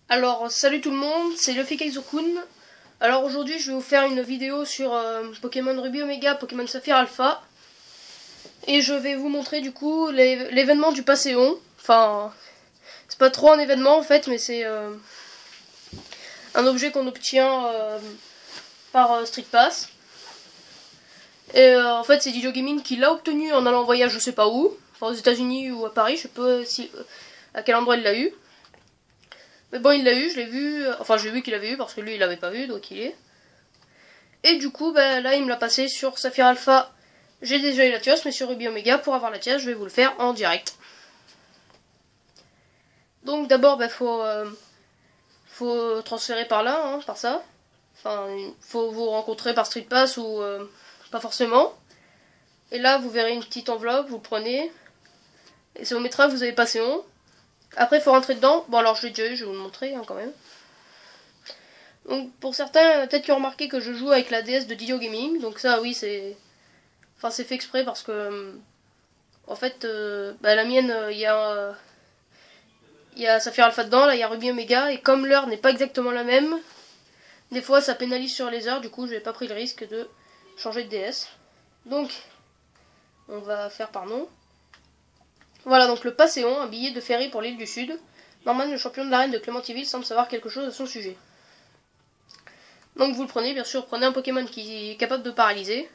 Alors, salut tout le monde, c'est Luffy Kaizokun. Alors aujourd'hui, je vais vous faire une vidéo sur Pokémon Ruby Omega, Pokémon Saphir Alpha. Et je vais vous montrer du coup l'événement du Passéon. Enfin, c'est pas trop un événement en fait, mais c'est un objet qu'on obtient par Street Pass. Et en fait, c'est Didio Gaming qui l'a obtenu en allant en voyage je sais pas où. Enfin, aux États-Unis ou à Paris, je sais pas si, à quel endroit il l'a eu. Mais bon, il l'a eu, je l'ai vu. Enfin, j'ai vu qu'il l'avait eu parce que lui, il l'avait pas vu, donc il est. Et du coup, bah, là, il me l'a passé sur Saphir Alpha. J'ai déjà eu la Tios, mais sur Ruby Omega, pour avoir la Tios, je vais vous le faire en direct. Donc d'abord, bah, faut transférer par là, hein, par ça. Enfin, il faut vous rencontrer par Street Pass ou pas forcément. Et là, vous verrez une petite enveloppe, vous le prenez. Et ça vous mettra, vous avez Passéon. Après, il faut rentrer dedans. Bon, alors je l'ai déjà eu, je vais vous le montrer hein, quand même. Donc pour certains, peut-être qu'ils ont remarqué que je joue avec la DS de Didio Gaming. Donc ça, oui, c'est... Enfin, c'est fait exprès parce que... En fait, bah, la mienne, il y a Saphir Alpha dedans, là il y a Ruby Omega. Et comme l'heure n'est pas exactement la même, des fois ça pénalise sur les heures. Du coup, je n'ai pas pris le risque de changer de DS. Donc, on va faire par nom. Voilà, donc le Passéon, un billet de ferry pour l'île du Sud. Norman, le champion de l'arène de Clémentiville, semble savoir quelque chose à son sujet. Donc vous le prenez, bien sûr, prenez un Pokémon qui est capable de paralyser.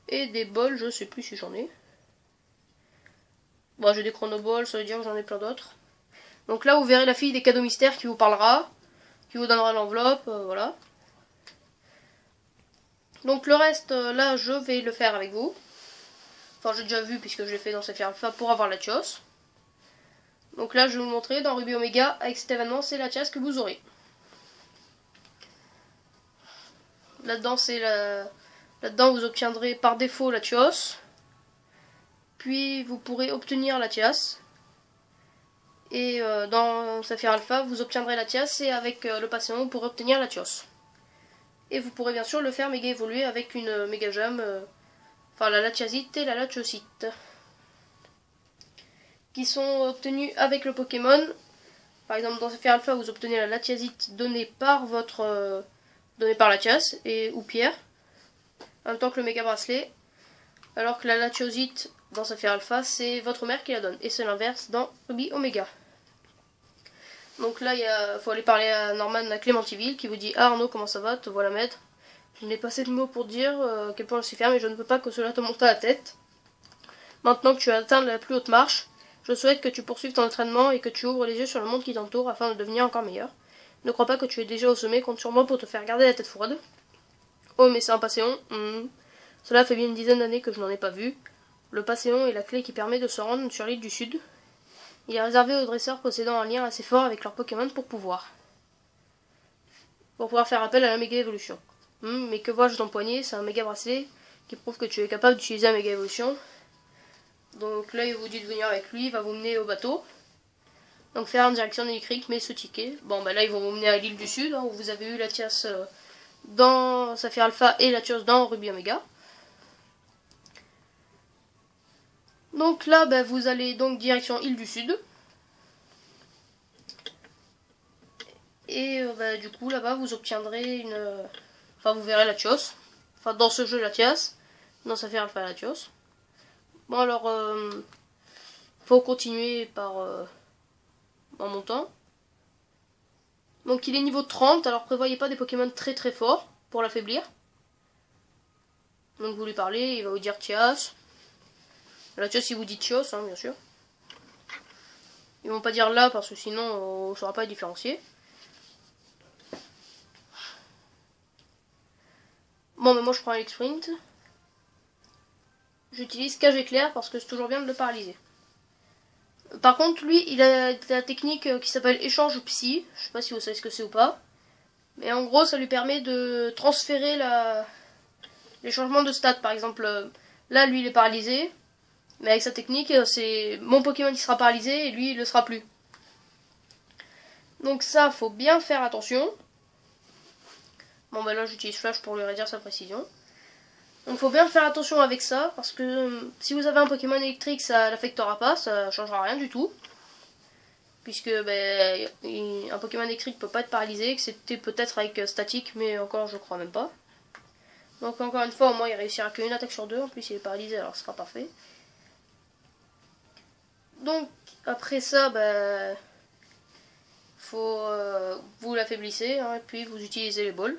Et des bols, je sais plus si j'en ai. Bon, j'ai des chronoballs, ça veut dire que j'en ai plein d'autres. Donc là, vous verrez la fille des cadeaux mystères qui vous parlera, qui vous donnera l'enveloppe, voilà. Donc le reste, là, je vais le faire avec vous. Enfin, j'ai déjà vu puisque je l'ai fait dans Saphir Alpha pour avoir la Tios. Donc là, je vais vous montrer dans Ruby Omega, avec cet événement, c'est la Tios que vous aurez. Là-dedans, Là-dedans, vous obtiendrez par défaut la Tios. Puis, vous pourrez obtenir la Tias. Et dans Saphir Alpha, vous obtiendrez la Tias et avec le Passéon, vous pourrez obtenir la Tios. Et vous pourrez bien sûr le faire méga évoluer avec une méga jam, enfin la Latiasite et la Latiosite, qui sont obtenus avec le Pokémon. Par exemple, dans Saphir Alpha, vous obtenez la Latiasite donnée par donnée par Latias et ou Pierre, en même temps que le méga bracelet. Alors que la Latiosite dans Saphir Alpha, c'est votre mère qui la donne. Et c'est l'inverse dans Ruby Omega. Donc là, il faut aller parler à Norman à Clémentiville qui vous dit ah Arnaud, comment ça va, te voilà maître. Je n'ai pas assez de mots pour dire à quel point je sais faire, mais je ne veux pas que cela te monte à la tête. Maintenant que tu as atteint la plus haute marche, je souhaite que tu poursuives ton entraînement et que tu ouvres les yeux sur le monde qui t'entoure afin de devenir encore meilleur. Ne crois pas que tu es déjà au sommet, compte sur moi pour te faire garder la tête froide. Oh mais c'est un Passéon. Cela fait bien une dizaine d'années que je n'en ai pas vu. Le Passéon est la clé qui permet de se rendre sur l'île du Sud. Il est réservé aux dresseurs possédant un lien assez fort avec leur Pokémon pour pouvoir faire appel à la méga évolution. Mais que vois-je dans le poignet? C'est un méga bracelet qui prouve que tu es capable d'utiliser la méga évolution. Donc là, il vous dit de venir avec lui, il va vous mener au bateau. Donc faire en direction d'Electric, mais ce ticket. Bon, bah là, ils vont vous mener à l'île du Sud, hein, où vous avez eu la Tias dans Saphir Alpha et la Tios dans Ruby Omega. Donc là, bah, vous allez donc direction île du Sud. Et bah, du coup, là-bas, vous obtiendrez une... Enfin, vous verrez la Tios. Enfin, dans ce jeu, la Tias. Dans Saphir Alpha, la Tios. Bon, alors, faut continuer par... en montant. Donc, il est niveau 30, alors prévoyez pas des Pokémon très très forts pour l'affaiblir. Donc, vous lui parlez, il va vous dire Tias. La Tios, il vous dit Tios, hein, bien sûr. Ils vont pas dire là, parce que sinon, on ne saura pas différencier. Bon, mais moi je prends Alex Sprint. J'utilise Cage Éclair parce que c'est toujours bien de le paralyser. Par contre, lui, il a la technique qui s'appelle Échange Psy. Je sais pas si vous savez ce que c'est ou pas. Mais en gros, ça lui permet de transférer les changements de stats. Par exemple, là, lui, il est paralysé. Mais avec sa technique, c'est mon Pokémon qui sera paralysé et lui, il le sera plus. Donc ça, faut bien faire attention. Bon, bah là, j'utilise Flash pour lui réduire sa précision. Donc faut bien faire attention avec ça, parce que si vous avez un Pokémon électrique, ça l'affectera pas, ça changera rien du tout. puisque ben, un Pokémon électrique peut pas être paralysé, que c'était peut-être avec statique, mais encore je crois même pas. Donc encore une fois, au moins il réussira qu'une attaque sur 2, en plus il est paralysé, alors ce sera parfait. Donc après ça, ben, faut vous l'affaiblissez, hein, et puis vous utilisez les balls.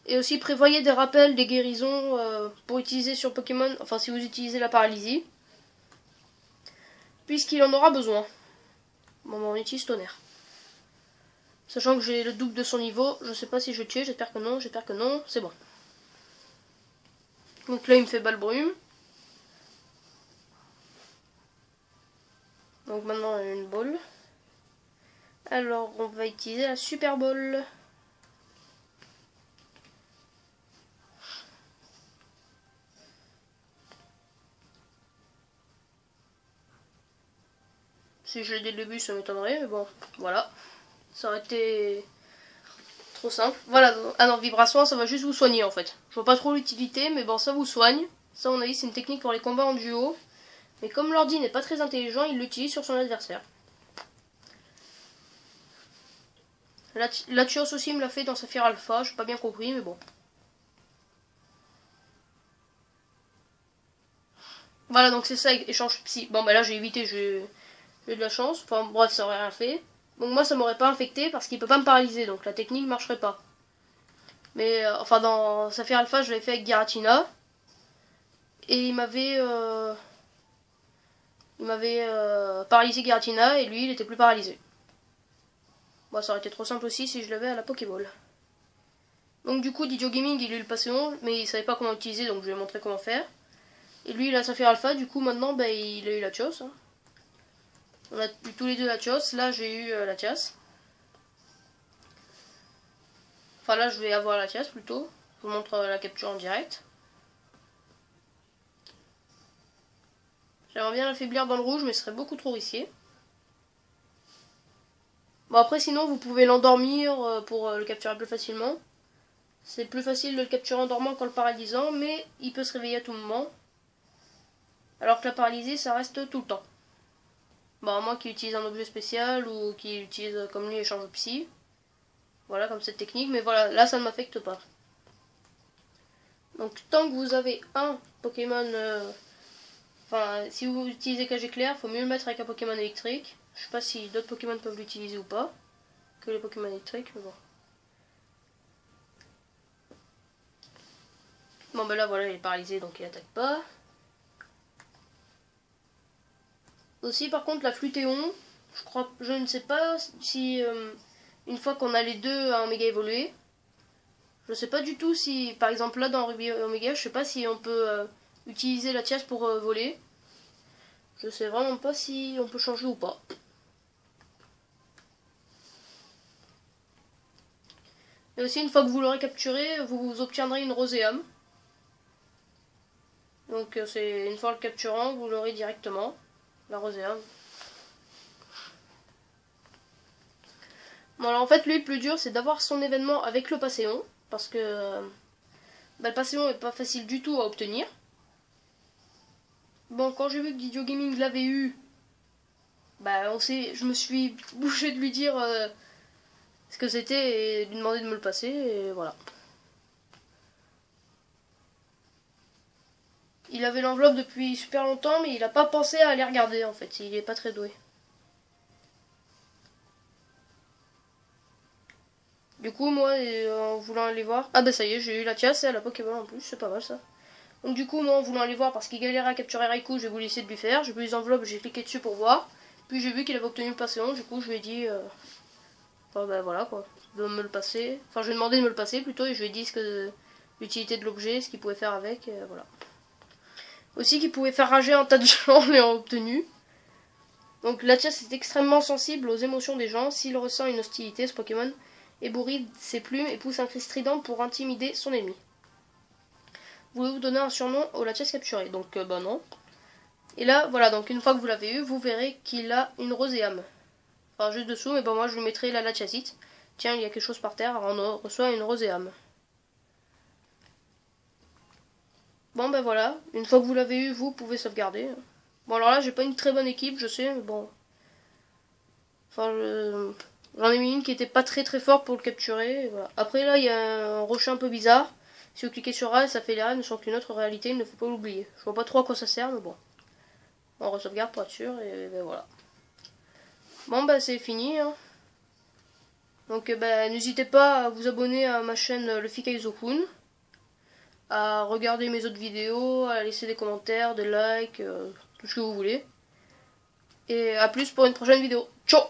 Et aussi prévoyez des rappels, des guérisons pour utiliser sur Pokémon, enfin si vous utilisez la paralysie, puisqu'il en aura besoin. Bon, on utilise tonnerre. Sachant que j'ai le double de son niveau, je sais pas si je vais tuer, j'espère que non, c'est bon. Donc là il me fait balle brume. Donc maintenant une balle. Alors on va utiliser la super ball. Si je l'ai dès le début ça m'étonnerait, mais bon, voilà. Ça aurait été trop simple. Voilà, ah non, vibration ça va juste vous soigner en fait. Je vois pas trop l'utilité, mais bon ça vous soigne. Ça à mon avis c'est une technique pour les combats en duo. Mais comme l'ordi n'est pas très intelligent, il l'utilise sur son adversaire. Latios aussi me l'a fait dans Saphir Alpha, j'ai pas bien compris, mais bon. Voilà, donc c'est ça, échange psy. Bon, bah là j'ai évité, j'ai de la chance. Enfin, bref, ça aurait rien fait. Donc moi, ça m'aurait pas infecté parce qu'il peut pas me paralyser, donc la technique marcherait pas. Mais, enfin, dans Saphir Alpha, je l'avais fait avec Giratina. Et il m'avait paralysé Giratina, et lui, il était plus paralysé. Bon, ça aurait été trop simple aussi si je l'avais à la Pokéball. Donc du coup, Didio Gaming, il a eu le Passéon, mais il savait pas comment utiliser, donc je lui ai montré comment faire. Et lui, il a Saphir Alpha, du coup, maintenant, bah, il a eu la Latios. Hein. On a eu tous les deux la Latios, là j'ai eu la Latias. Enfin là, je vais avoir la Latias plutôt. Je vous montre la capture en direct. J'aimerais bien l'affaiblir dans le rouge, mais ce serait beaucoup trop risqué. Bon après, sinon, vous pouvez l'endormir pour le capturer plus facilement. C'est plus facile de le capturer en dormant qu'en le paralysant, mais il peut se réveiller à tout moment. Alors que la paralysie, ça reste tout le temps. Bon, à moins qu'il utilise un objet spécial ou qu'il utilise comme lui échange psy. Voilà, comme cette technique, mais voilà, là ça ne m'affecte pas. Donc tant que vous avez un Pokémon, enfin si vous utilisez KG clair, il faut mieux le mettre avec un Pokémon électrique. Je sais pas si d'autres Pokémon peuvent l'utiliser ou pas, que les Pokémon électriques, mais bon. Bon ben là voilà, il est paralysé donc il attaque pas. Aussi par contre la Flutéon, je ne sais pas si une fois qu'on a les deux à Oméga évolué, je sais pas du tout si par exemple là dans Ruby Oméga, je sais pas si on peut utiliser la Latias pour voler. Je sais vraiment pas si on peut changer ou pas. Et aussi une fois que vous l'aurez capturé, vous obtiendrez une Roséam. Donc c'est une fois le capturant, vous l'aurez directement, la Roséam. Bon alors en fait lui le plus dur c'est d'avoir son événement avec le Passéon, parce que le Passéon est pas facile du tout à obtenir. Bon quand j'ai vu que Didio Gaming l'avait eu, bah je me suis bouché de lui dire ce que c'était et de lui demander de me le passer et voilà. Il avait l'enveloppe depuis super longtemps mais il a pas pensé à aller regarder en fait, il est pas très doué. Du coup, moi, en voulant aller voir... Ah bah ça y est, j'ai eu la Latias et la Pokéball en plus, c'est pas mal ça. Donc du coup, moi, en voulant aller voir, parce qu'il galérait à capturer Raikou, j'ai voulu essayer de lui faire. J'ai vu les enveloppes, j'ai cliqué dessus pour voir. Puis j'ai vu qu'il avait obtenu le Passéon, du coup, je lui ai dit... Enfin, bah voilà, quoi. De me le passer. Enfin, je lui ai demandé de me le passer, plutôt, et je lui ai dit l'utilité de l'objet, ce qu'il pouvait faire avec, et voilà. Aussi qu'il pouvait faire rager un tas de gens en l'ayant obtenu. Donc Latias est extrêmement sensible aux émotions des gens. S'il ressent une hostilité, ce Pokémon ébouriffe ses plumes et pousse un cri strident pour intimider son ennemi. Voulez-vous donner un surnom au Latias capturé? Donc bah non. Et là, voilà, donc une fois que vous l'avez eu, vous verrez qu'il a une Roséam. Enfin juste dessous, mais bon moi je lui mettrai la Latiasite. Tiens, il y a quelque chose par terre, alors on reçoit une Roséam. Bon ben voilà, une fois que vous l'avez eu, vous pouvez sauvegarder. Bon alors là j'ai pas une très bonne équipe, je sais, mais bon. Enfin, j'en ai mis une qui était pas très très forte pour le capturer. Et voilà. Après là, il y a un rocher un peu bizarre. Si vous cliquez sur A, ça fait les rênes, sans qu'une autre réalité, il ne faut pas l'oublier. Je vois pas trop à quoi ça sert, mais bon. On re-sauvegarde pour être sûr, et ben voilà. Bon bah c'est fini. Hein. Donc bah, n'hésitez pas à vous abonner à ma chaîne Le Fikaizokun, à regarder mes autres vidéos, à laisser des commentaires, des likes, tout ce que vous voulez. Et à plus pour une prochaine vidéo. Ciao!